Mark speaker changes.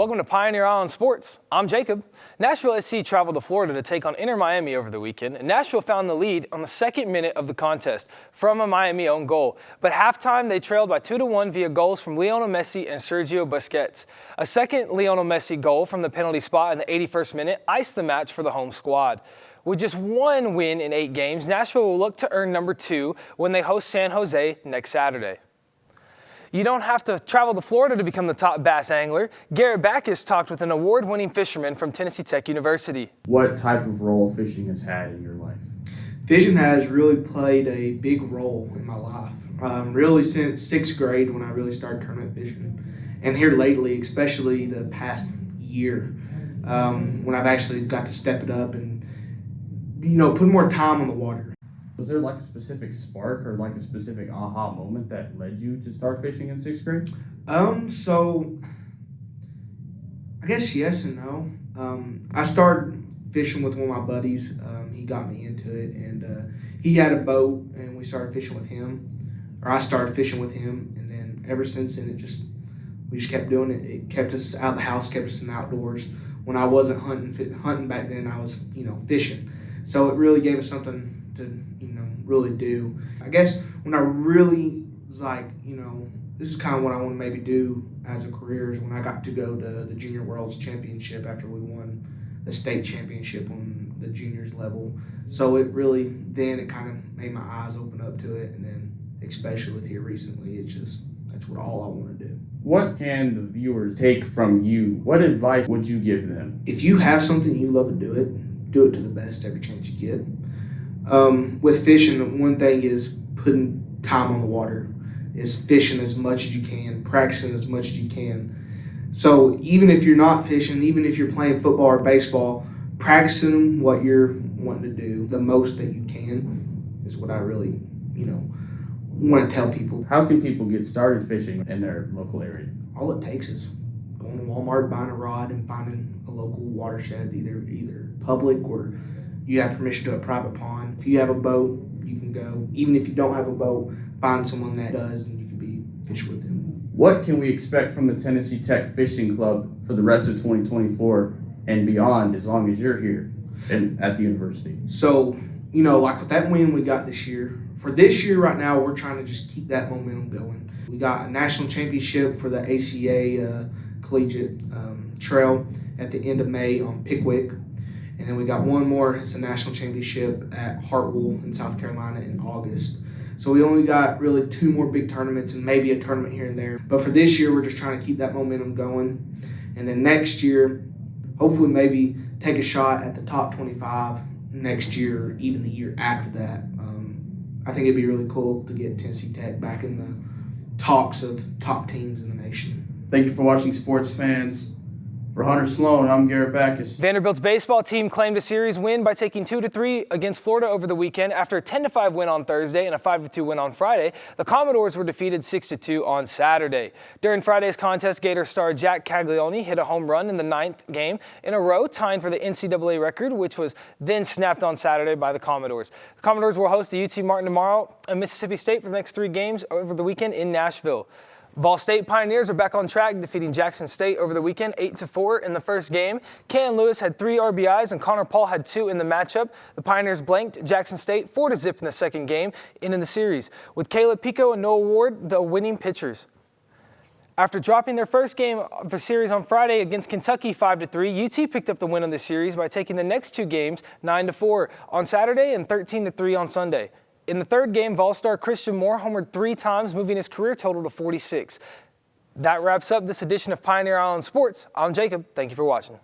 Speaker 1: Welcome to Pioneer Island Sports. I'm Jacob. Nashville SC traveled to Florida to take on Inter Miami over the weekend, and Nashville found the lead on the second minute of the contest from a Miami own goal. But halftime, they trailed by 2-1 via goals from Lionel Messi and Sergio Busquets. A second Lionel Messi goal from the penalty spot in the 81st minute iced the match for the home squad. With just one win in 8 games, Nashville will look to earn number 2 when they host San Jose next Saturday. You don't have to travel to Florida to become the top bass angler. Garrett Backus talked with an award-winning fisherman from Tennessee Tech University.
Speaker 2: What type of role fishing has had in your life?
Speaker 3: Fishing has really played a big role in my life. Really since 6th grade when I really started tournament fishing. And here lately, especially the past year, when I've actually got to step it up and, put more time on the water.
Speaker 2: Was there like a specific spark or like a specific aha moment that led you to start fishing in 6th grade?
Speaker 3: So I guess yes and no. I started fishing with one of my buddies. He got me into it, and he had a boat, and we started fishing with him. Or I started fishing with him, and then ever since then, we just kept doing it. It kept us out of the house, kept us in the outdoors. When I wasn't hunting back then, I was fishing. So it really gave us something to really do. I guess when I really was like, this is kind of what I want to maybe do as a career, is when I got to go to the Junior Worlds Championship after we won the state championship on the juniors level. So it kind of made my eyes open up to it, and then especially with here recently, that's what all I want to do.
Speaker 2: What can the viewers take from you? What advice would you give them?
Speaker 3: If you have something you love to do it to the best every chance you get. With fishing, one thing is putting time on the water, is fishing as much as you can, practicing as much as you can. So even if you're not fishing, even if you're playing football or baseball, practicing what you're wanting to do the most that you can is what I really, want to tell people.
Speaker 2: How can people get started fishing in their local area?
Speaker 3: All it takes is going to Walmart, buying a rod, and finding a local watershed, either public or you have permission to a private pond. If you have a boat, you can go. Even if you don't have a boat, find someone that does, and you can be fish with them. What
Speaker 2: can we expect from the Tennessee Tech Fishing Club for the rest of 2024 and beyond, as long as you're here and at the university?
Speaker 3: So, like with that win we got this year, for this year right now, we're trying to just keep that momentum going. We got a national championship for the ACA collegiate trail at the end of May on Pickwick. And then we got one more. It's a national championship at Hartwell in South Carolina in August. So we only got really 2 more big tournaments and maybe a tournament here and there. But for this year, we're just trying to keep that momentum going. And then next year, hopefully maybe take a shot at the top 25 next year, even the year after that. I think it'd be really cool to get Tennessee Tech back in the talks of top teams in the nation.
Speaker 4: Thank you for watching, sports fans. For Hunter Sloan, I'm Garrett Backus.
Speaker 1: Vanderbilt's baseball team claimed a series win by taking 2-3 against Florida over the weekend. After a 10-5 win on Thursday and a 5-2 win on Friday, the Commodores were defeated 6-2 on Saturday. During Friday's contest, Gator star Jack Caglione hit a home run in the 9th game in a row, tying for the NCAA record, which was then snapped on Saturday by the Commodores. The Commodores will host the UT Martin tomorrow and Mississippi State for the next 3 games over the weekend in Nashville. Vol State Pioneers are back on track, defeating Jackson State over the weekend 8-4 in the first game. Ken Lewis had 3 RBIs and Connor Paul had 2 in the matchup. The Pioneers blanked Jackson State 4-0 in the second game in the series, with Caleb Pico and Noah Ward the winning pitchers. After dropping their first game of the series on Friday against Kentucky 5-3, UT picked up the win on the series by taking the next 2 games 9-4 on Saturday and 13-3 on Sunday. In the third game, Vol star Christian Moore homered 3 times, moving his career total to 46. That wraps up this edition of Pioneer Island Sports. I'm Jacob. Thank you for watching.